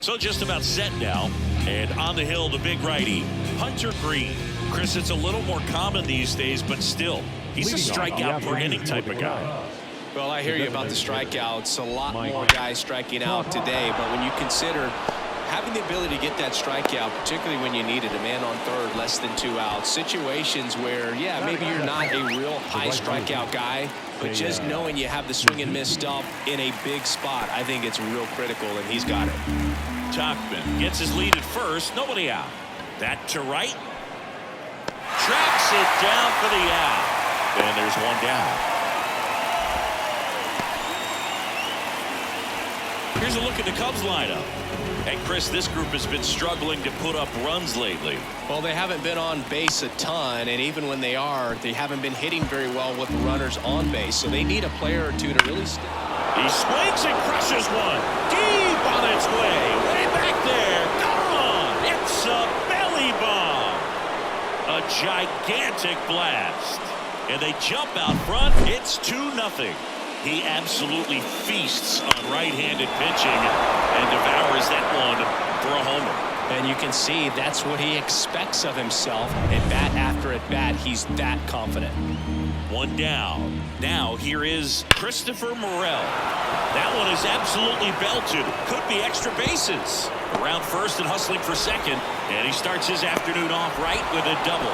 So just about set now, and on the hill, the big righty, Hunter Green. Chris, it's a little more common these days, but still, he's a strikeout per inning type of guy. Well, I hear you about the strikeouts. A lot more guys striking out today, but when you consider having the ability to get that strikeout, particularly when you need it, a man on third, less than 2 outs, situations where, yeah, maybe you're not a real high strikeout guy, but just knowing you have the swing and miss stuff in a big spot, I think it's real critical, and he's got it. Tauchman gets his lead at first, nobody out. That to right. Tracks it down for the out. And there's one down. Here's a look at the Cubs lineup. And Chris, this group has been struggling to put up runs lately. Well, they haven't been on base a ton, and even when they are, they haven't been hitting very well with runners on base. So they need a player or two to really stay. He swings and crushes one. Deep on its way. Way back there. Gone. It's a belly bomb. A gigantic blast. And they jump out front. It's 2-0. He absolutely feasts on right-handed pitching and devours that one for a homer. And you can see that's what he expects of himself. At bat after at bat, he's that confident. One down. Now here is Christopher Morel. That one is absolutely belted. Could be extra bases. Around first and hustling for second. And he starts his afternoon off right with a double.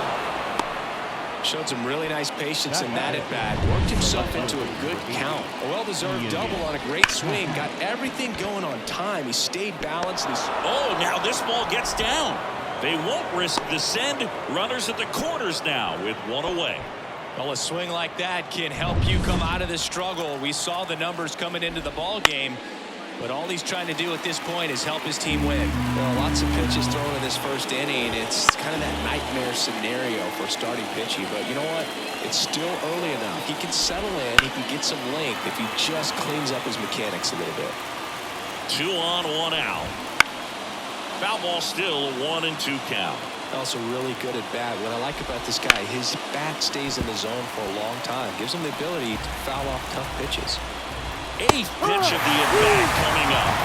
Showed some really nice patience in that at bat. Worked himself into a good count. A well-deserved double on a great swing. Got everything going on time. He stayed balanced. Oh, now this ball gets down. They won't risk the send. Runners at the corners now with one away. Well, a swing like that can help you come out of this struggle. We saw the numbers coming into the ball game, but all he's trying to do at this point is help his team win. Well, lots of pitches thrown in this first inning. It's kind of that nightmare scenario for starting pitching, but you know what? It's still early enough. He can settle in. He can get some length if he just cleans up his mechanics a little bit. 2 on, 1 out. Foul ball still, 1-2 count. Also really good at bat. What I like about this guy, his bat stays in the zone for a long time. Gives him the ability to foul off tough pitches. 8th pitch of the at-bat coming up.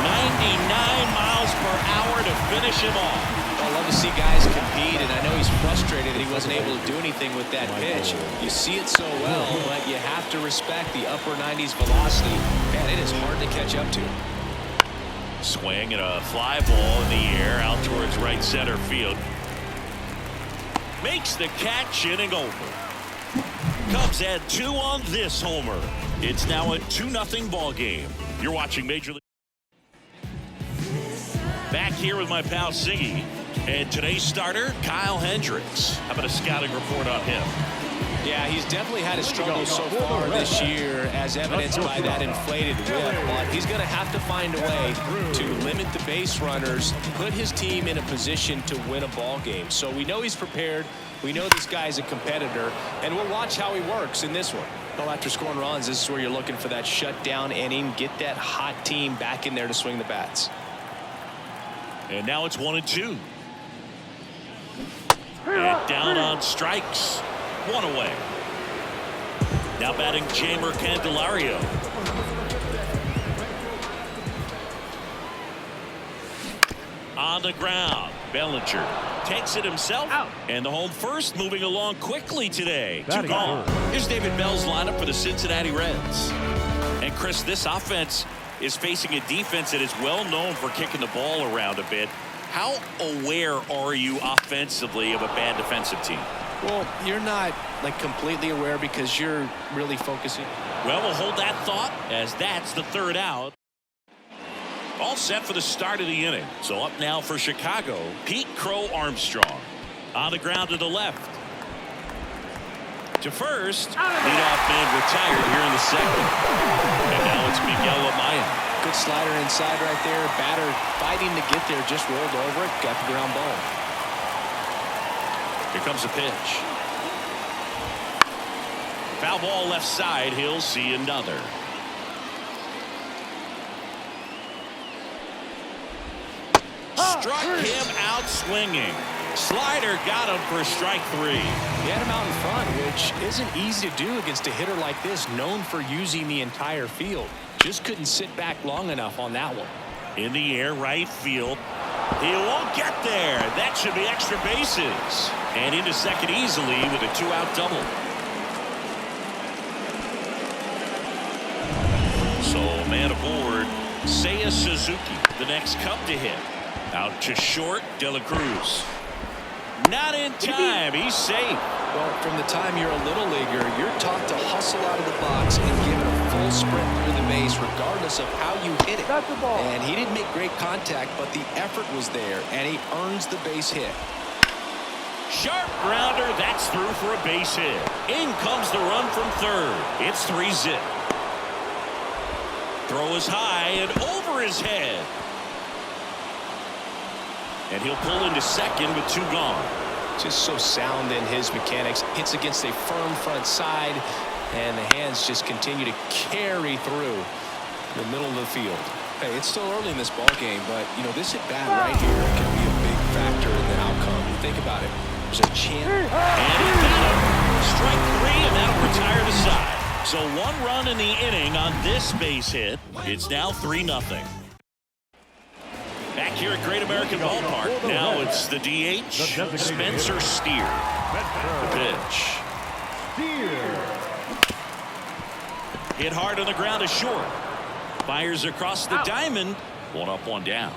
99 miles per hour to finish him off. I love to see guys compete, and I know he's frustrated that he wasn't able to do anything with that pitch. You see it so well, but you have to respect the upper 90s velocity. Man, it is hard to catch up to. Swing and a fly ball in the air out towards right center field. Makes the catch, inning over. Cubs add 2 on this homer. It's now a 2-0 ball game. You're watching Major League. Back here with my pal Siggy, and today's starter Kyle Hendricks. How about a scouting report on him? Yeah, he's definitely had a struggle so far this year, as evidenced by that inflated whip. But he's going to have to find a way to limit the base runners, put his team in a position to win a ball game. So we know he's prepared. We know this guy's a competitor, and we'll watch how he works in this one. Well, after scoring runs, this is where you're looking for that shutdown inning. Get that hot team back in there to swing the bats. And now it's 1-2. And down on strikes. 1 away. Now batting Jamer Candelario. On the ground. Bellinger takes it himself. Out. And the home first moving along quickly today. 2 gone. Here's David Bell's lineup for the Cincinnati Reds. And Chris, this offense is facing a defense that is well known for kicking the ball around a bit. How aware are you offensively of a bad defensive team? Well, you're not like completely aware because you're really focusing. Well, we'll hold that thought as that's the 3rd out. All set for the start of the inning. So up now for Chicago, Pete Crow Armstrong. On the ground to the left. To first. Leadoff man retired here in the 2nd. And now it's Miguel Amaya. Good slider inside right there. Batter fighting to get there. Just rolled over it. Got the ground ball. Here comes a pitch. Foul ball left side. He'll see another. Struck him out swinging. Slider got him for strike 3. He had him out in front, which isn't easy to do against a hitter like this, known for using the entire field. Just couldn't sit back long enough on that one. In the air, right field. He won't get there. That should be extra bases. And into second easily with a 2-out double. So man aboard, Seiya Suzuki, the next Cub to hit. Out to short, De La Cruz. Not in time. He's safe. Well, from the time you're a little leaguer, you're taught to hustle out of the box and give it a full sprint through the base regardless of how you hit it. That's the ball. And he didn't make great contact, but the effort was there, and he earns the base hit. Sharp grounder. That's through for a base hit. In comes the run from third. It's 3-zip. Throw is high and over his head. And he'll pull into second with 2 gone. Just so sound in his mechanics. Hits against a firm front side, and the hands just continue to carry through the middle of the field. Hey, it's still early in this ball game, but you know this at bat right here can be a big factor in the outcome. You think about it. There's a chance. And he got him. Strike 3, and that'll retire the side. So 1 run in the inning on this base hit. It's now 3-0. Back here at Great American Ballpark. Now it's the DH, Spencer Steer. The pitch. Hit hard on the ground to short. Fires across the diamond. 1 up, 1 down.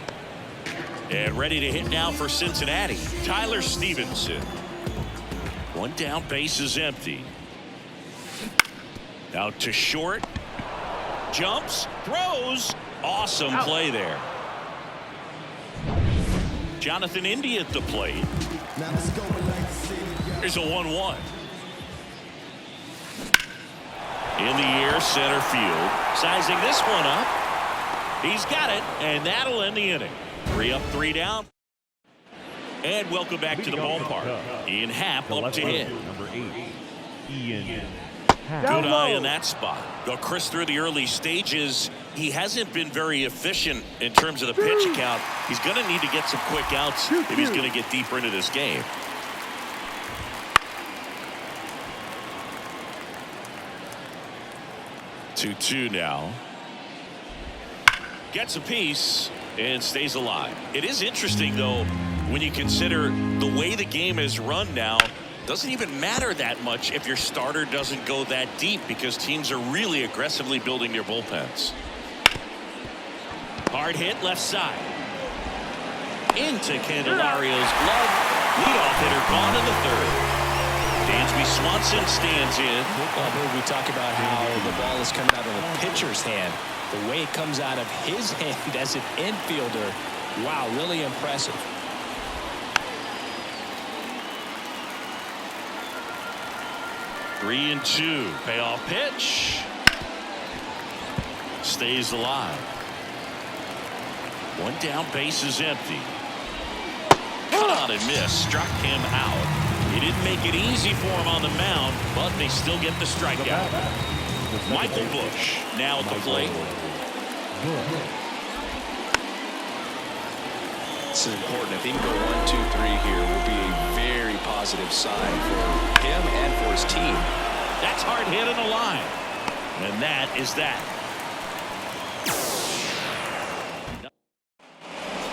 And ready to hit now for Cincinnati, Tyler Stevenson. 1 down, base is empty. Out to short. Jumps, throws. Awesome play there. Jonathan India at the plate. Here's a 1-1. In the air, center field. Sizing this one up. He's got it, and that'll end the inning. 3 up, 3 down. And welcome back to the ballpark. Ian Happ up to hit. Number 8, Ian. Good eye in that spot. Though Chris, through the early stages, he hasn't been very efficient in terms of the pitch count. He's going to need to get some quick outs if he's going to get deeper into this game. Two now. Gets a piece and stays alive. It is interesting, though, when you consider the way the game is run now. Doesn't even matter that much if your starter doesn't go that deep because teams are really aggressively building their bullpens. Hard hit left side. Into Candelario's glove. Leadoff hitter gone in the third. Dansby Swanson stands in. Well, we talk about how the ball is coming out of the pitcher's hand. The way it comes out of his hand as an infielder. Wow, really impressive. Three and 2. Payoff pitch. Stays alive. 1 down, base is empty. Cut on and miss. Struck him out. He didn't make it easy for him on the mound, but they still get the strikeout. Michael Busch now at the plate. This is important. If he can go 1, 2, 3 here, will be a very positive sign for him and for his team. That's hard hit in the line. And that is that.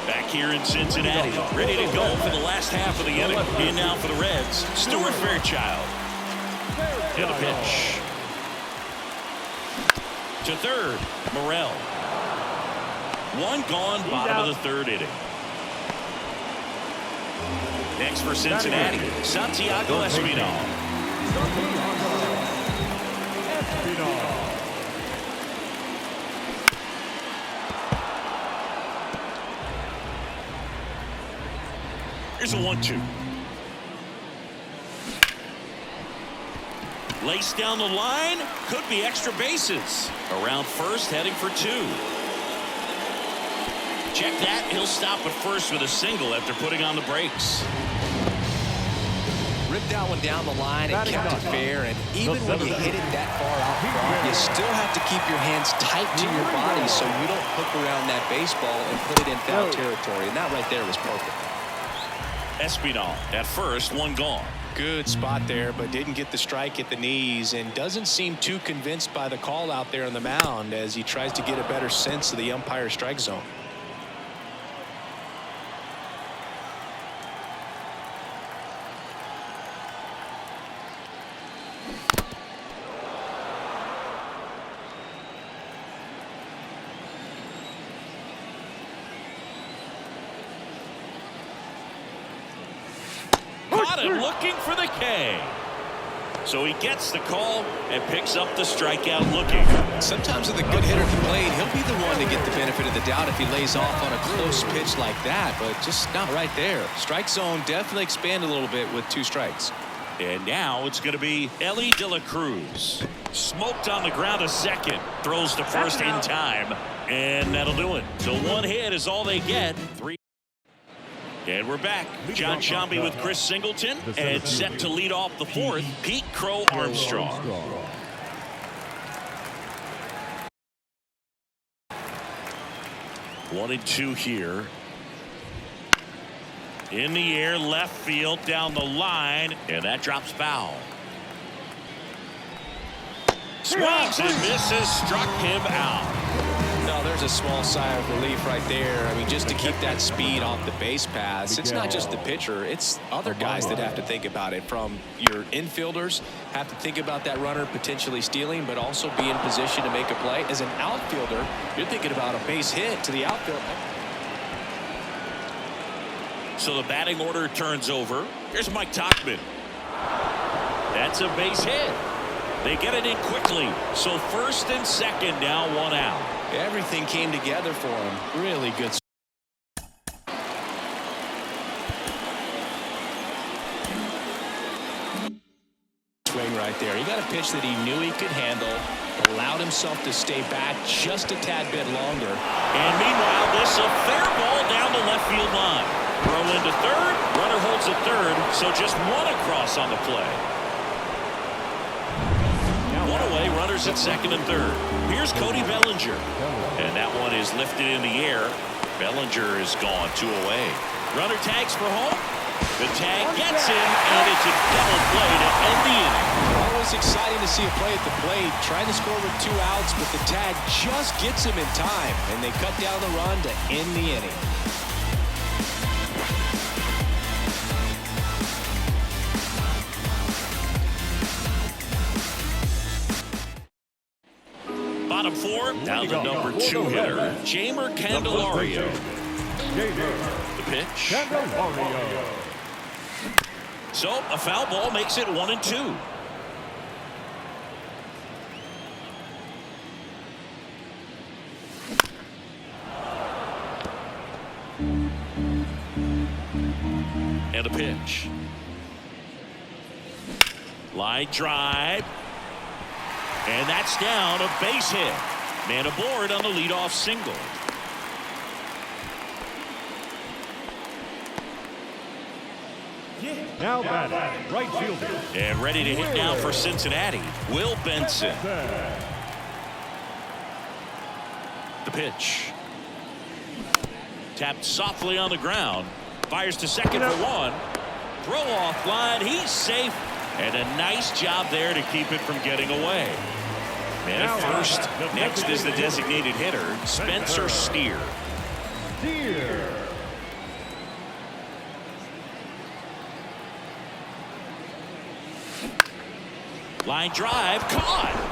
Back here in Cincinnati, ready to go for the last half of the inning. In now for the Reds, Stuart Fairchild. And a pitch. To third, Morel. 1 gone, bottom of the 3rd inning. Next for Cincinnati, Santiago Espinal. Here's a 1-2. Lace down the line. Could be extra bases. Around first, heading for 2. Check that. He'll stop at first with a single after putting on the brakes. Ripped that one down the line and kept it fair. And even when you hit it that far out front, you still have to keep your hands tight to your body so you don't hook around that baseball and put it in foul territory. And that right there was perfect. Espinal at first, 1 gone. Good spot there, but didn't get the strike at the knees and doesn't seem too convinced by the call out there on the mound as he tries to get a better sense of the umpire strike zone. got him looking for the K. So he gets the call and picks up the strikeout looking. Sometimes with a good hitter at the plate, he'll be the one to get the benefit of the doubt if he lays off on a close pitch like that, but just not right there. Strike zone definitely expanded a little bit with 2 strikes. And now it's going to be Ellie De La Cruz. Smoked on the ground a second. Throws to first in time. And that'll do it. So 1 hit is all they get. 3. And we're back. John Shambi with Chris Singleton. And set to lead off the 4th, Pete Crow Armstrong. 1-2 here. In the air, left field, down the line, and that drops foul. Swings and misses, struck him out. No, there's a small sigh of relief right there. I mean, just to keep that speed off the base paths. It's not just the pitcher, it's other guys that have to think about it. From your infielders have to think about that runner potentially stealing, but also be in position to make a play. As an outfielder, you're thinking about a base hit to the outfield. So the batting order turns over. Here's Mike Tauchman. That's a base hit. They get it in quickly. So first and second now, 1 out. Everything came together for him. Really good. Swing right there. He got a pitch that he knew he could handle. Allowed himself to stay back just a tad bit longer. And meanwhile, this a fair ball down the left field line. Throw into third. Runner holds at third. So just 1 across on the play. 1 away. Runners at second and third. Here's Cody Bellinger. And that one is lifted in the air. Bellinger is gone 2 away. Runner tags for home. The tag gets him, and it's a double play to end the inning. Always exciting to see a play at the plate. Trying to score with 2 outs, but the tag just gets him in time. And they cut down the run to end the inning. Bottom 4, now the number 2 hitter, Jeimer Candelario. The pitch. So a foul ball makes it 1-2. And a pitch. Line drive. And that's down, a base hit. Man aboard on the leadoff single. Now batting, right fielder. And ready to hit now for Cincinnati, Will Benson. The pitch. Tapped softly on the ground. Fires to second for 1. Throw off line, he's safe. And a nice job there to keep it from getting away. And at first, next is the designated hitter, Spencer Steer. Line drive, caught.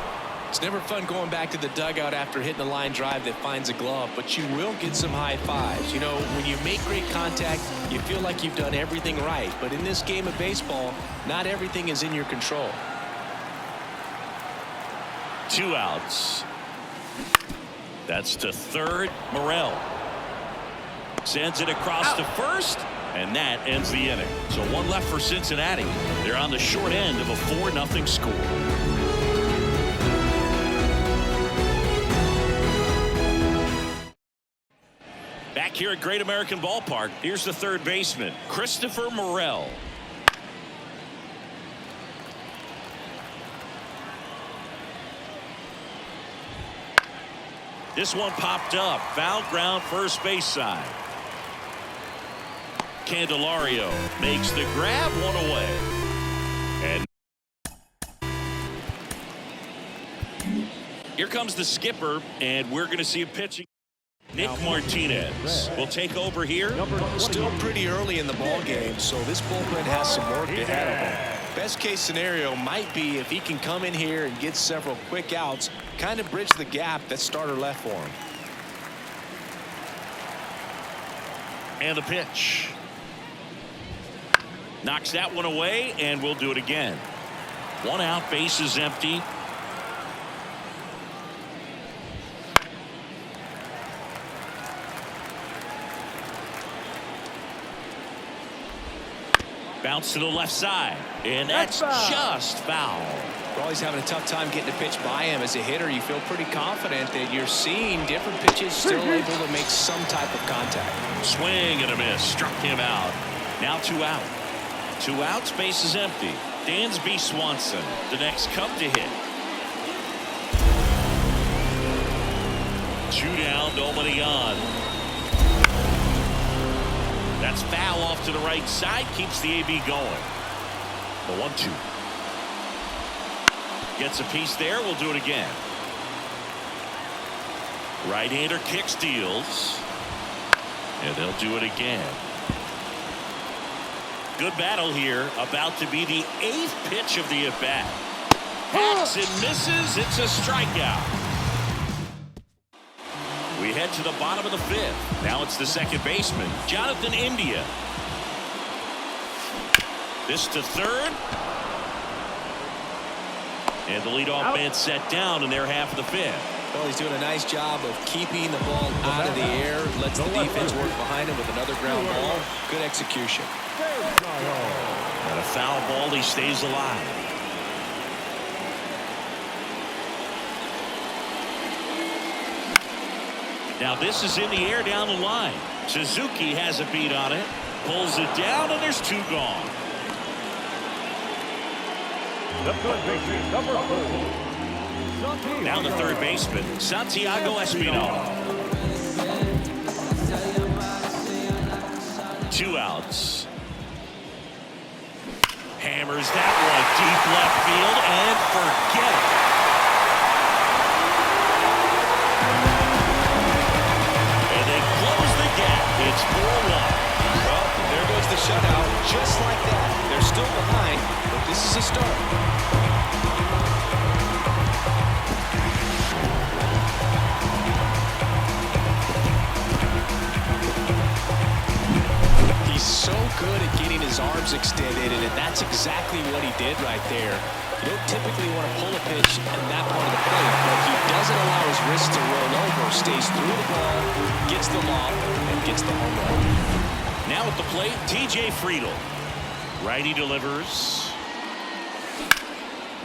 It's never fun going back to the dugout after hitting a line drive that finds a glove, but you will get some high fives. You know, when you make great contact, you feel like you've done everything right. But in this game of baseball, not everything is in your control. 2 outs. That's to third. Morel sends it across to first, and that ends the inning. So 1 left for Cincinnati. They're on the short end of a 4-0 score. Back here at Great American Ballpark, here's the third baseman, Christopher Morel. This one popped up. Foul ground, first base side. Candelario makes the grab, 1 away. And here comes the skipper, and we're going to see a pitching. Nick Martinez will take over here. Still pretty early in the ball game, so this bullpen has some work ahead of him. Best case scenario might be if he can come in here and get several quick outs, kind of bridge the gap that starter left for him. And the pitch. Knocks that one away, and we'll do it again. One out, bases empty. Bounce to the left side, and that's just foul. Well, he's having a tough time getting a pitch by him. As a hitter, you feel pretty confident that you're seeing different pitches still able to make some type of contact. Swing and a miss. Struck him out. Now 2 out. 2 outs, base is empty. Dansby Swanson, the next Cub to hit. 2 down, nobody on. That's foul off to the right side. Keeps the AB going. The 1-2. Gets a piece there. We'll do it again. Right-hander kick steals. And they'll do it again. Good battle here. About to be the 8th pitch of the at-bat. Hacks and misses. It's a strikeout. We head to the bottom of the 5th. Now it's the second baseman, Jonathan India. This to third. And the leadoff man set down in their half of the 5th. Well, he's doing a nice job of keeping the ball out of the air. Lets the defense work behind him with another ground ball. Good execution. And a foul ball. He stays alive. Now this is in the air down the line. Suzuki has a beat on it. Pulls it down, and there's 2 gone. Now the third baseman, Santiago Espinal. 2 outs. Hammers that one deep left field, and forget it. And they close the gap. It's 4-1. Well, there goes the shutout. Just like that. They're still behind, but this is a start. So good at getting his arms extended, and that's exactly what he did right there. You don't typically want to pull a pitch in that part of the plate, but he doesn't allow his wrist to roll over, stays through the ball, gets the lob, and gets the home run. Now at the plate, TJ Friedl. Righty delivers.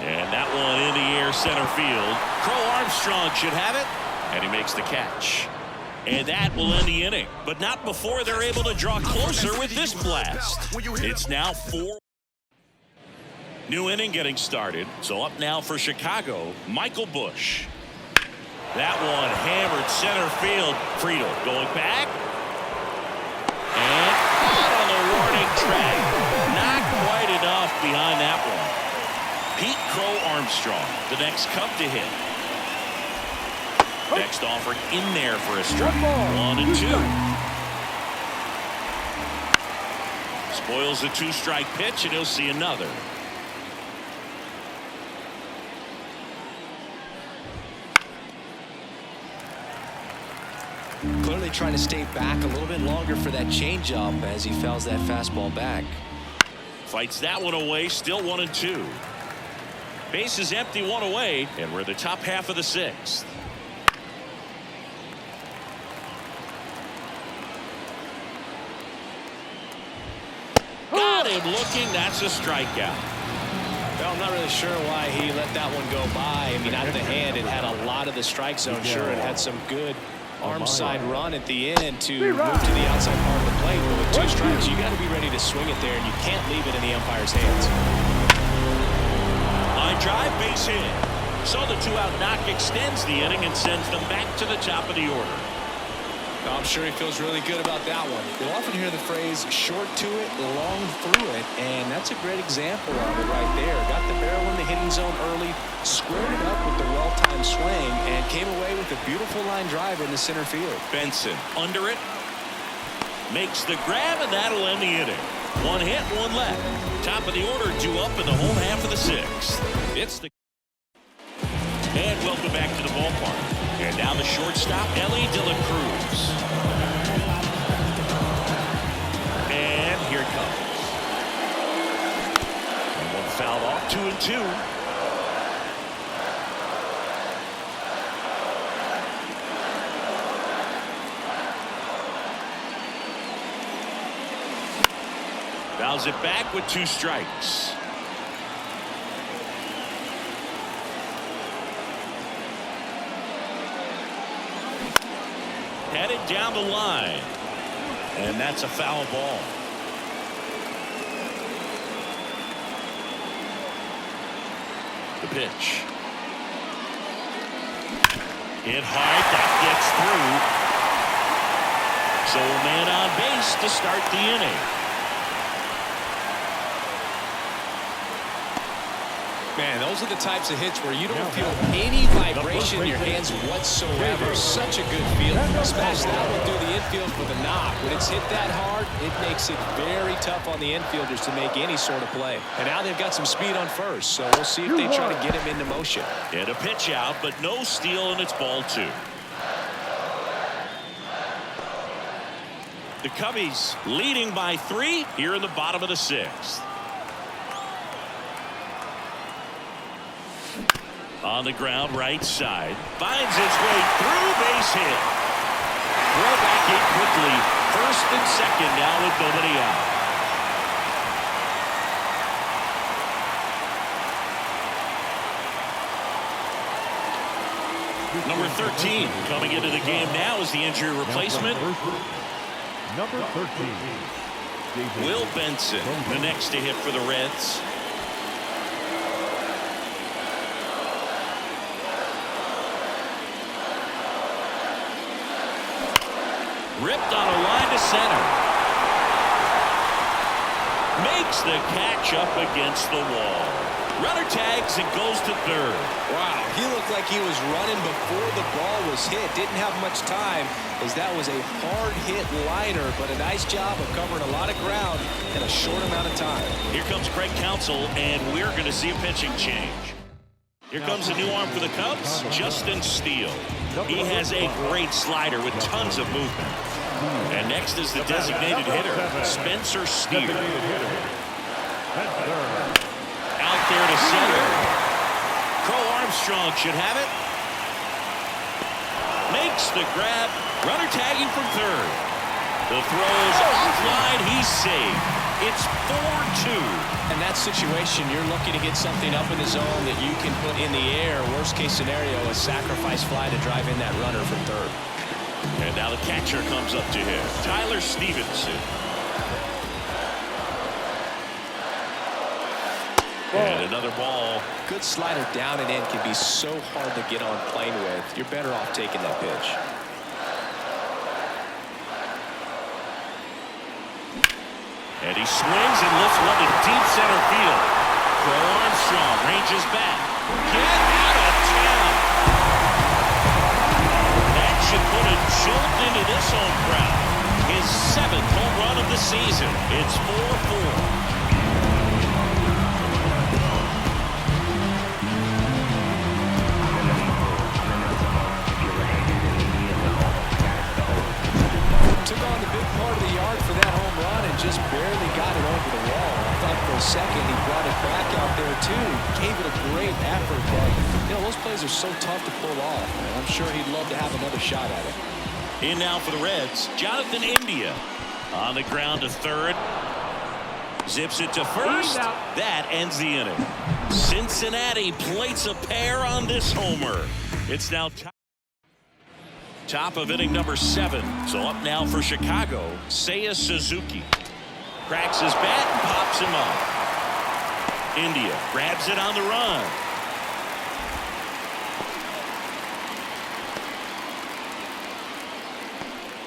And that one in the air center field. Crow Armstrong should have it, and he makes the catch. And that will end the inning, but not before they're able to draw closer with this blast. It's now 4. New inning getting started. So up now for Chicago, Michael Busch. That one hammered center field. Friedl going back. And caught on the warning track. Not quite enough behind that one. Pete Crow Armstrong, the next Cub to hit. Next offering in there for a strike. 1-2. Spoils a 2-strike pitch, and he'll see another. Clearly trying to stay back a little bit longer for that changeup as he fouls that fastball back. Fights that one away, still 1-2. Base is empty, 1 away, and we're the top half of the 6th. Got him looking. That's a strikeout. Well, I'm not really sure why he let that one go by. I mean, out of the hand, it had a lot of the strike zone. Sure, it had some good arm side run at the end to move to the outside part of the plate. But with 2 strikes, you got to be ready to swing it there, and you can't leave it in the umpire's hands. Line drive, base hit. So the 2-out knock extends the inning and sends them back to the top of the order. I'm sure he feels really good about that one. You'll often hear the phrase short to it, long through it, and that's a great example of it right there. Got the barrel in the hitting zone early, squared it up with the well-timed swing, and came away with a beautiful line drive in the center field. Benson under it. Makes the grab, and that'll end the inning. 1 hit, 1 left. Top of the order, 2 up in the home half of the 6th. It's the... And welcome back to the ballpark. And now the shortstop, Ellie De La Cruz. And here it comes. 2. Fouls it back with 2 strikes. Headed down the line. And that's a foul ball. The pitch. Hit hard. That gets through. So a man on base to start the inning. Man, those are the types of hits where you don't feel any vibration in your hands whatsoever. Such a good feel. Smash that one through the infield for the knock. When it's hit that hard, it makes it very tough on the infielders to make any sort of play. And now they've got some speed on first, so we'll see if they try to get him into motion. And a pitch out, but no steal, and it's ball 2. The Cubbies leading by 3 here in the bottom of the 6th. On the ground, right side. Finds its way through, base hit. Throw back in quickly. First and second now with nobody out. Number 13 coming into the game now is the injury replacement. Number 13. Will Benson, the next to hit for the Reds. Ripped on a line to center. Makes the catch up against the wall. Runner tags and goes to third. Wow, he looked like he was running before the ball was hit. Didn't have much time as that was a hard hit liner, but a nice job of covering a lot of ground in a short amount of time. Here comes Craig Counsell, and we're going to see a pitching change. Here comes a new arm for the Cubs, Justin Steele. He has a great slider with tons of movement. And next is the designated hitter, Spencer Steer. Out there to center. Crow Armstrong should have it. Makes the grab. Runner tagging from third. The throw is offline. He's safe. It's 4-2. In that situation, you're looking to get something up in the zone that you can put in the air. Worst case scenario, a sacrifice fly to drive in that runner from third. And now the catcher comes up to him, Tyler Stevenson. And another ball. Good slider down and in can be so hard to get on plane with. You're better off taking that pitch. And he swings and lifts one to deep center field. Crow Armstrong ranges back. Get out of town. That should put a jolt into this home crowd. His 7th home run of the season. It's 4-4. Took on the big part of the yard for that home run and just barely got it over the wall. I thought for a second he brought it back out there too. Gave it a great effort, but those plays are so tough to pull off. I'm sure he'd love to have another shot at it. In now for the Reds, Jonathan India. On the ground to third. Zips it to first. That ends the inning. Cincinnati plates a pair on this homer. It's now top of inning number 7. So up now for Chicago, Seiya Suzuki. Cracks his bat and pops him up. India grabs it on the run.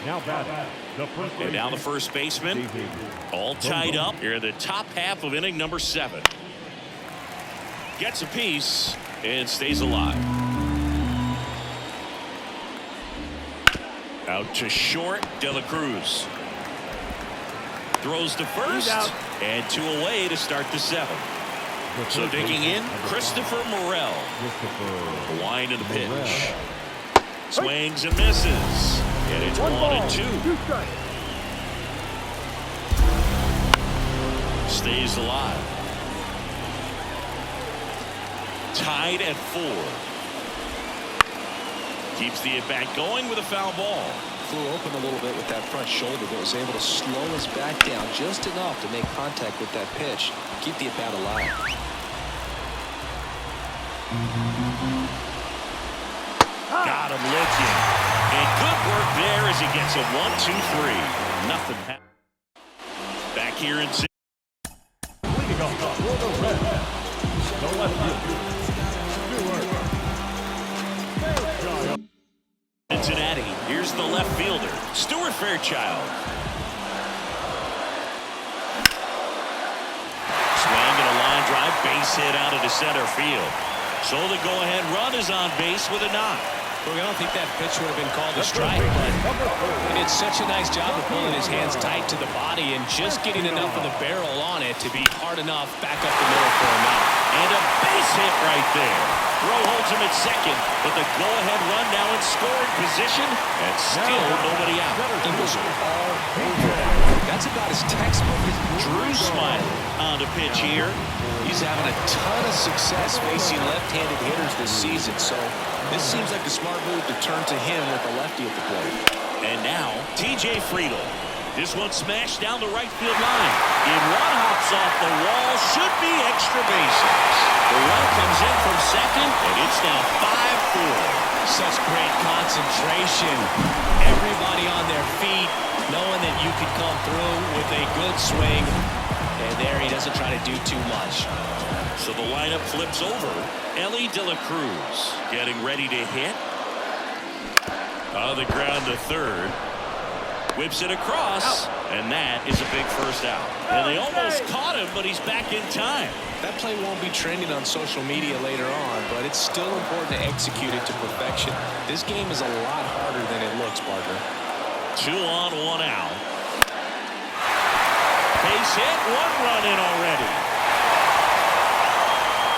Now batting, the first And now the first baseman. All tied up here in the top half of inning number 7. Gets a piece and stays alive. Out to short, De La Cruz. Throws to first, and 2 away to start the 7th. So digging in, Christopher Morel. The wind of the pitch. Swings and misses. And it's 1-2. Stays alive. tied at 4. Keeps the at-bat going with a foul ball. Flew open a little bit with that front shoulder, but was able to slow his back down just enough to make contact with that pitch. Keep the at-bat alive. Got him looking. And good work there as he gets a 1-2-3. Nothing happened. Back here in Leading off for the Reds, the left fielder, Fairchild. Cincinnati. Here's the left fielder, Stuart Fairchild. Swing and a line drive, base hit out into center field. So the go-ahead run is on base with a knock. Well, I don't think that pitch would have been called a strike, but he did such a nice job of pulling his hands tight to the body and just getting enough of the barrel on it to be hard enough back up the middle for him out. And a base hit right there. Rowe holds him at second, but the go-ahead run now in scoring position, and still nobody out. He was all over that. That's about as textbook as Drew Smiley on the pitch here. He's having a ton of success facing left-handed hitters this season, so this seems like a smart move to turn to him with a lefty at the plate. And now, T.J. Friedl. This one smashed down the right field line. In one hops off the wall, should be extra bases. The run comes in from second, and it's now 5-4. Such great concentration. Everybody on their feet, knowing that you could come through with a good swing. And there he doesn't try to do too much. So the lineup flips over. Ellie De La Cruz getting ready to hit. On the ground to third. Whips it across, and that is a big first out. And they almost caught him, but he's back in time. That play won't be trending on social media later on, but it's still important to execute it to perfection. This game is a lot harder than it looks, partner. 2 on, 1 out. Base hit, 1 run in already.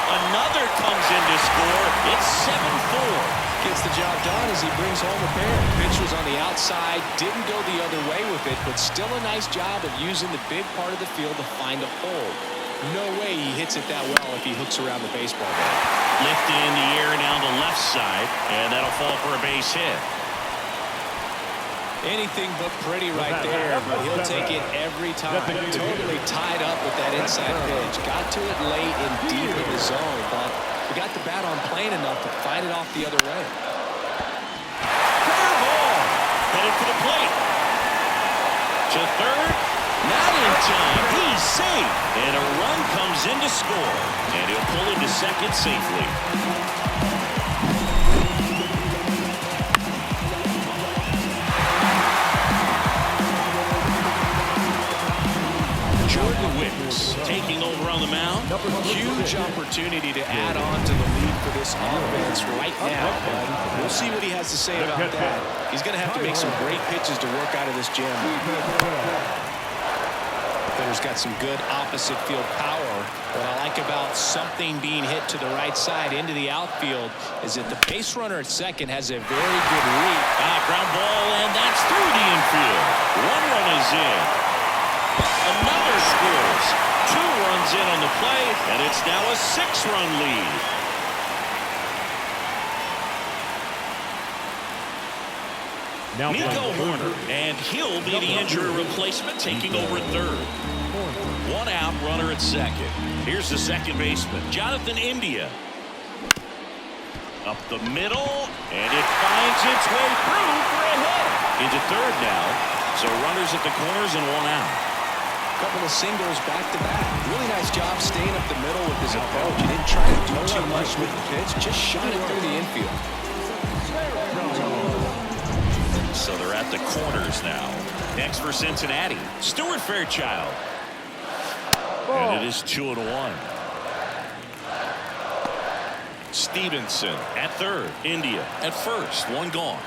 Another comes in to score. It's 7-4. Gets the job done as he brings home a pair. Pitch was on the outside, didn't go the other way with it, but still a nice job of using the big part of the field to find a hole. No way he hits it that well if he hooks around the baseball bat. Lifted in the air now on the left side, and that'll fall for a base hit. Anything but pretty right there, but he'll take it every time. Totally tied up with that inside pitch. Got to it late and deep in the zone, but he got the bat on plane enough to fight it off the other way. Fair ball. Headed for the plate. To third. Not in time. He's safe. And a run comes in to score. And he'll pull into second safely. Taking over on the mound. Huge opportunity to add on to the lead for this offense right now. We'll see what he has to say about that. He's going to have to make some great pitches to work out of this jam. Hitter's got some good opposite field power. What I like about something being hit to the right side into the outfield is that the base runner at second has a very good read. Ground ball, and that's through the infield. 1 run is in. Another scores. 2 runs in on the play, and it's now a 6-run lead. Now Nico Horner, and he'll be the injury replacement, taking over at third. 1 out, runner at second. Here's the second baseman, Jonathan India. Up the middle, and it finds its way through for a hit. Into third now, so runners at the corners and 1 out. Couple of singles back-to-back. Really nice job staying up the middle with his approach. He didn't try to do too much with the pitch, just shot it through the infield. So they're at the corners now. Next for Cincinnati, Stuart Fairchild. And it is 2-1. Stevenson at third. India at first. 1 gone.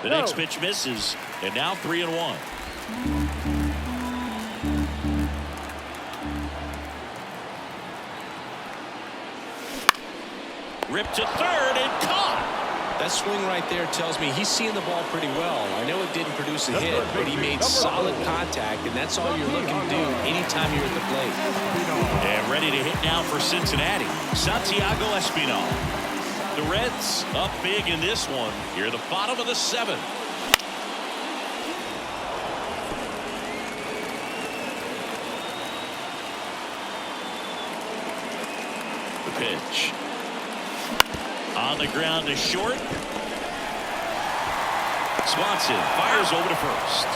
The next pitch misses, and now 3-1. Ripped to third and caught. That swing right there tells me he's seeing the ball pretty well. I know it didn't produce a hit, but he made solid contact, and that's all you're looking to do anytime you're at the plate. And ready to hit now for Cincinnati, Santiago Espinal. The Reds up big in this one. Here at the bottom of the 7th. The pitch. On the ground to short. Swanson fires over to first.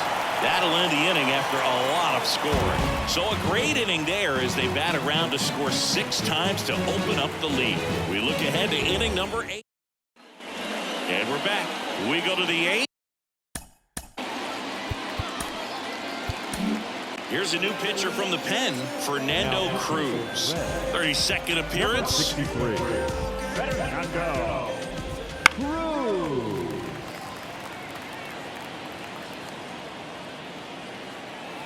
That'll end the inning after a lot of scoring. So a great inning there as they bat around to score 6 times to open up the lead. We look ahead to inning number 8. And we're back. We go to the 8th. Here's a new pitcher from the pen, Fernando Cruz. 32nd appearance. 63. Fernando Cruz.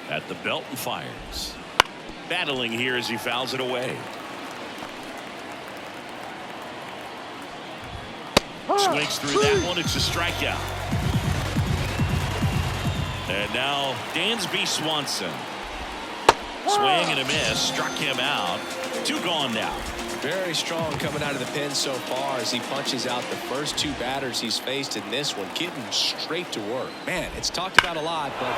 At the belt and fires. Battling here as he fouls it away. Swings through that one. It's a strikeout. And now Dansby Swanson. Swing and a miss. Struck him out. 2 gone now. Very strong coming out of the pen so far as he punches out the first 2 batters he's faced in this one, getting straight to work. Man, it's talked about a lot, but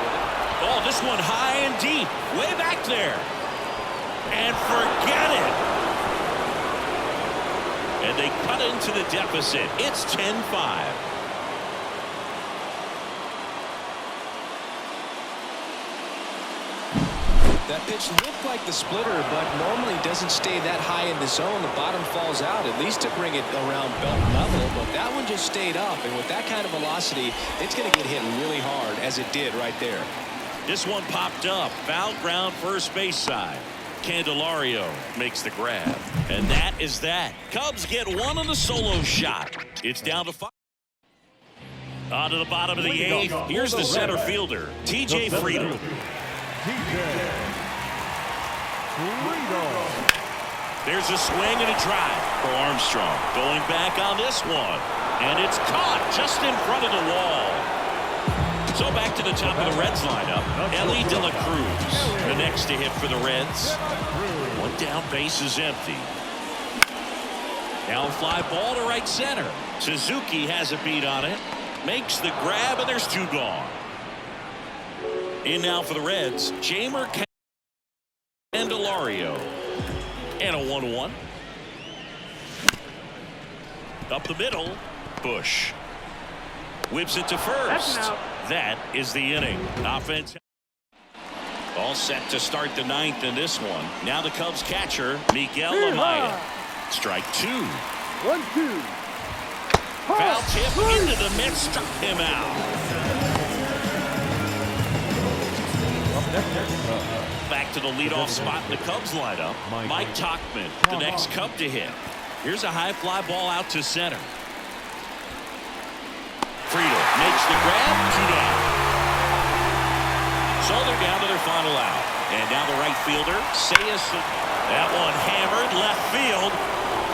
oh, this one high and deep, way back there, and forget it. And they cut into the deficit. It's 10-5. that pitch looked like the splitter, but normally doesn't stay that high in the zone. The bottom falls out, at least to bring it around belt level, but that one just stayed up, and with that kind of velocity, it's going to get hit really hard, as it did right there. This one popped up, foul ground first base side. Candelario makes the grab, and that is that. Cubs get one on the solo shot. It's down to 5. On to the bottom of the 8th. Here's the center fielder, TJ Friedl. There's a swing and a drive for Armstrong. Going back on this one, and it's caught just in front of the wall. So back to the top of the Reds lineup. Ellie De La Cruz, the next to hit for the Reds. One down, base is empty. Now a fly ball to right center. Suzuki has a beat on it. Makes the grab, and there's 2 gone. In now for the Reds, Jamer Candelario. And a 1-1. Up the middle, Bush. Whips it to first. That is the inning. Offense all set to start the 9th in this one. Now the Cubs catcher, Miguel Amaya. Strike 2. 1-2. Foul tip into the mid, struck him out. Back to the leadoff spot in the Cubs lineup. Mike Tauchman, the next Cub to hit. Here's a high fly ball out to center. Friedl makes the grab, 2 down. So they're down to their final out. And now the right fielder, Sayas. That one hammered left field.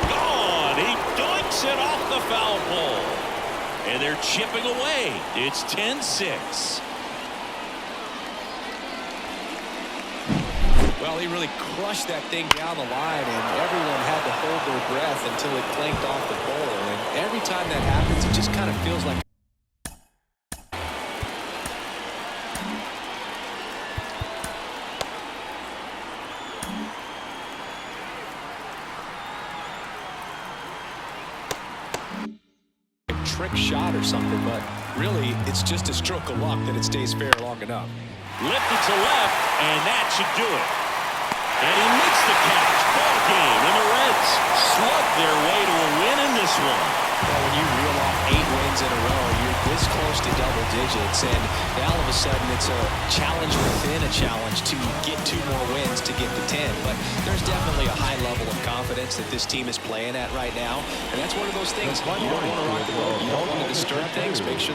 Gone. He dunks it off the foul pole. And they're chipping away. It's 10-6. Well, he really crushed that thing down the line, and everyone had to hold their breath until it clanked off the pole. And every time that happens, it just kind of feels like trick shot or something, but really it's just a stroke of luck that it stays fair long enough. Lifted to left, and that should do it. And he makes the catch. Ball game, and the Reds slug their way to a win in this one. Well, when you reel off 8 wins in a row, you're this close to double digits, and now all of a sudden it's a challenge within a challenge to get 2 more wins to get to 10. But there's definitely a high level of confidence that this team is playing at right now, and that's one of those things you don't want to rock the boat. You don't want to disturb things. Make sure